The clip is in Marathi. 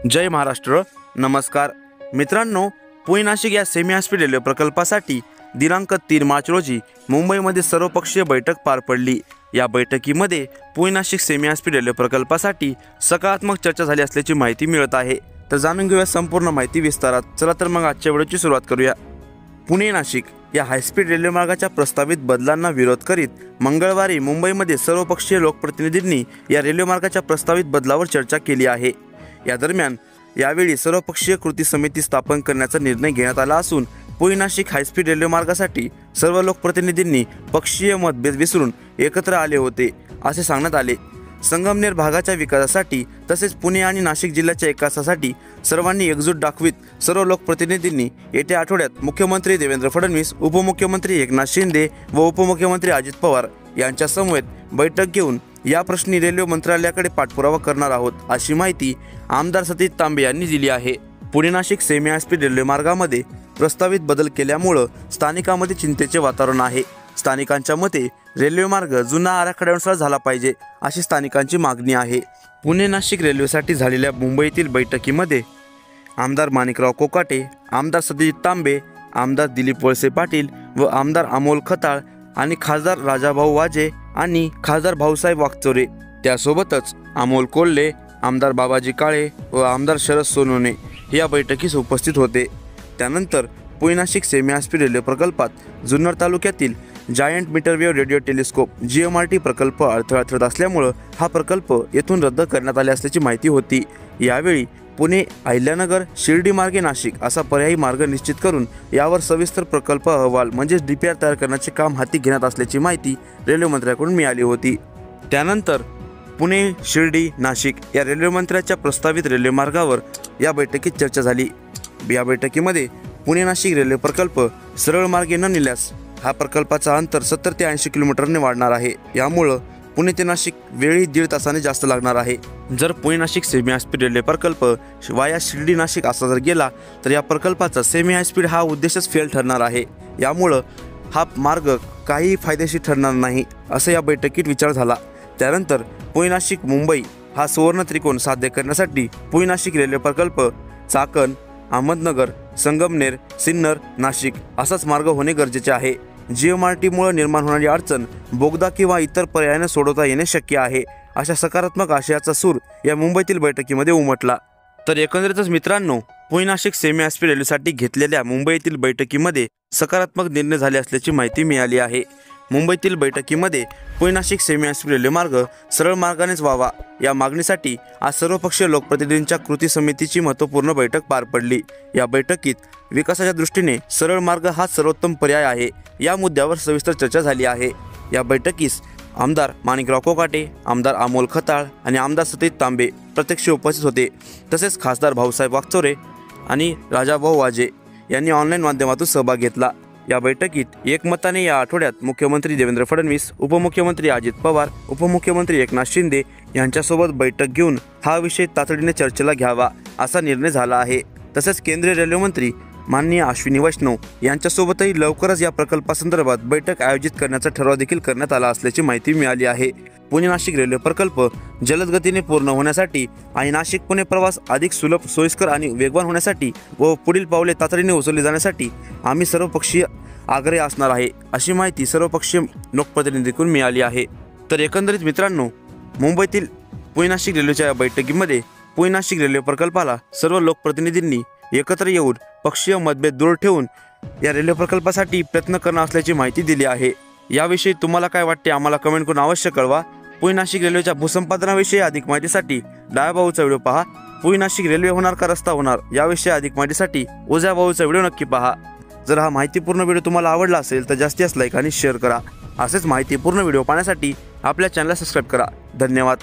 जय महाराष्ट्र। नमस्कार मित्रांनो, पुणे नाशिक या सेमी हायस्पीड रेल्वे प्रकल्पासाठी दिनांक 3 मार्च रोजी मुंबईमध्ये सर्वपक्षीय बैठक पार पडली। या बैठकीमध्ये Pune Nashik semi high speed railway प्रकल्पासाठी सकारात्मक चर्चा झाली असल्याची माहिती मिळत आहे। तर जाणून घेऊया संपूर्ण माहिती विस्तारात। चला तर मग आजच्या व्हिडिओची सुरुवात करूया। पुणे नाशिक या हायस्पीड रेल्वे मार्गाच्या प्रस्तावित बदलांना विरोध करीत मंगळवारी मुंबईमध्ये सर्वपक्षीय लोकप्रतिनिधींनी या रेल्वे मार्गाच्या प्रस्तावित बदलावर चर्चा केली आहे। या दरम्यान यावेळी सर्वपक्षीय कृती समिती स्थापन करण्याचा निर्णय घेण्यात आला असून पुणे नाशिक हायस्पीड रेल्वे मार्गासाठी सर्व लोकप्रतिनिधींनी पक्षीय मतभेद विसरून एकत्र आले होते असे सांगण्यात आले। संगमनेर भागाच्या विकासासाठी तसेच पुणे आणि नाशिक जिल्ह्याच्या विकासासाठी सर्वांनी एकजूट दाखवीत सर्व लोकप्रतिनिधींनी येत्या आठवड्यात मुख्यमंत्री देवेंद्र फडणवीस, उपमुख्यमंत्री एकनाथ शिंदे व उपमुख्यमंत्री अजित पवार यांच्या समवेत बैठक घेऊन या प्रश्नी रेल्वे मंत्रालयाकडे पाठपुरावा करणार आहोत अशी माहिती आमदार सतीश तांबे यांनी दिली आहे। Pune Nashik semi high speed railway मार्गामध्ये प्रस्तावित बदल केल्यामुळे स्थानिकांमध्ये चिंतेचे वातावरण आहे। स्थानिकांच्या मते रेल्वे मार्ग जुना आराखड्यानुसार झाला पाहिजे अशी स्थानिकांची मागणी आहे। पुणे नाशिक रेल्वेसाठी झालेल्या मुंबईतील बैठकीमध्ये आमदार माणिकराव कोकाटे, आमदार सतीश तांबे, आमदार दिलीप वळसे पाटील व आमदार अमोल खताळ आणि खासदार राजाभाऊ वाजे आणि खासदार भाऊसाहेब वाकचौरे, त्यासोबतच अमोल कोल्हे, आमदार बाबाजी काळे व आमदार शरद सोनवणे या बैठकीस उपस्थित होते। त्यानंतर Pune Nashik semi high speed railway प्रकल्पात जुन्नर तालुक्यातील giant metre wave radio telescope GMRT प्रकल्प अडथळा ठरत असल्यामुळे हा प्रकल्प येथून रद्द करण्यात आले असल्याची माहिती होती। यावेळी पुणे अहिल्यानगर शिर्डी मार्गे नाशिक असा पर्यायी मार्ग निश्चित करून यावर सविस्तर प्रकल्प अहवाल म्हणजे DPR तयार करण्याचे काम हाती घेण्यात असल्याची माहिती रेल्वे मंत्र्यांकडून मिळाली होती। त्यानंतर पुणे शिर्डी नाशिक या रेल्वे मंत्र्यांच्या प्रस्तावित रेल्वे मार्गावर या बैठकीत चर्चा झाली। या बैठकीमध्ये पुणे नाशिक रेल्वे प्रकल्प सरळ मार्गे न नेल्यास हा प्रकल्पाचा अंतर 70 ते 80 किलोमीटरने वाढणार आहे। यामुळे पुणे ते नाशिक वेळी 1.5 तासाने जास्त लागणार आहे। जर Pune Nashik semi high speed railway प्रकल्प वाया शिर्डी नाशिक असा जर गेला तर या प्रकल्पाचा सेमी हायस्पीड हा उद्देशच फेल ठरणार आहे। यामुळे हा मार्ग काही फायदेशीर ठरणार नाही असं या बैठकीत विचार झाला। त्यानंतर पुणे नाशिक मुंबई हा सुवर्ण त्रिकोण साध्य करण्यासाठी पुणे नाशिक रेल्वे प्रकल्प चाकण, अहमदनगर, संगमनेर, सिन्नर, नाशिक असाच मार्ग होणे गरजेचे आहे। GMRT मुळे निर्माण होणारी अडचण बोगदा किंवा इतर पर्यायाने सोडवता येणे शक्य आहे अशा सकारात्मक आशयाचा सूर या मुंबईतील बैठकीमध्ये उमटला। तर एकंदरीतच मित्रांनो, पुणे नाशिक सेमी हायस्पीड रेल्वेसाठी घेतलेल्या मुंबईतील बैठकीमध्ये सकारात्मक निर्णय झाले असल्याची माहिती मिळाली आहे। मुंबईतील बैठकीमध्ये Pune Nashik semi high speed railway मार्ग सरळ मार्गानेच व्हावा या मागणीसाठी आज सर्वपक्षीय लोकप्रतिनिधींच्या कृती समितीची महत्त्वपूर्ण बैठक पार पडली। या बैठकीत विकासाच्या दृष्टीने सरळ मार्ग हा सर्वोत्तम पर्याय आहे या मुद्द्यावर सविस्तर चर्चा झाली आहे। या बैठकीस आमदार माणिकराव कोकाटे, आमदार अमोल खताळ आणि आमदार सतीश तांबे प्रत्यक्ष उपस्थित होते। तसेच खासदार भाऊसाहेब वाकचौरे आणि राजाभाऊ वाजे यांनी ऑनलाईन माध्यमातून सहभाग घेतला। या बैठकीत एकमताने या आठवड्यात मुख्यमंत्री देवेंद्र फडणवीस, उपमुख्यमंत्री अजित पवार, उपमुख्यमंत्री एकनाथ शिंदे यांच्यासोबत बैठक घेऊन हा विषय तातडीने चर्चेला घ्यावा असा निर्णय झाला आहे। तसेच केंद्रीय रेल्वे मंत्री माननीय अश्विनी वैष्णव यांच्यासोबतही लवकरच या प्रकल्पासंदर्भात बैठक आयोजित करण्याचा ठराव देखील करण्यात आला असल्याची माहिती मिळाली आहे। पुणे नाशिक रेल्वे प्रकल्प जलद गतीने पूर्ण होण्यासाठी आणि नाशिक पुणे प्रवास अधिक सुलभ, सोयीस्कर आणि वेगवान होण्यासाठी व पुढील पावले तातडीने उचलली जाण्यासाठी आम्ही सर्वपक्षीय आग्रही असणार आहे अशी माहिती सर्वपक्षीय लोकप्रतिनिधींकडून मिळाली आहे। तर एकंदरीत मित्रांनो, मुंबईतील पुणे नाशिक रेल्वेच्या या बैठकीमध्ये पुणे नाशिक रेल्वे प्रकल्पाला सर्व लोकप्रतिनिधींनी एकत्र येऊन पक्षीय मतभेद दूर ठेवून या रेल्वे प्रकल्पासाठी प्रयत्न करणार असल्याची माहिती दिली आहे। याविषयी तुम्हाला काय वाटते आम्हाला कमेंट करून अवश्य कळवा। पुणे नाशिक रेल्वेच्या भूसंपादनाविषयी अधिक माहितीसाठी डाव्या भाऊचा व्हिडिओ पहा। पुणे नाशिक रेल्वे होणार का रस्ता होणार याविषयी अधिक माहितीसाठी उजव्या भाऊचा व्हिडिओ नक्की पहा। जर हा माहितीपूर्ण व्हिडिओ तुम्हाला आवडला असेल तर जास्तीत जास्त लाईक आणि शेअर करा। असेच माहितीपूर्ण व्हिडिओ पाहण्यासाठी आपल्या चॅनलला सबस्क्राईब करा। धन्यवाद।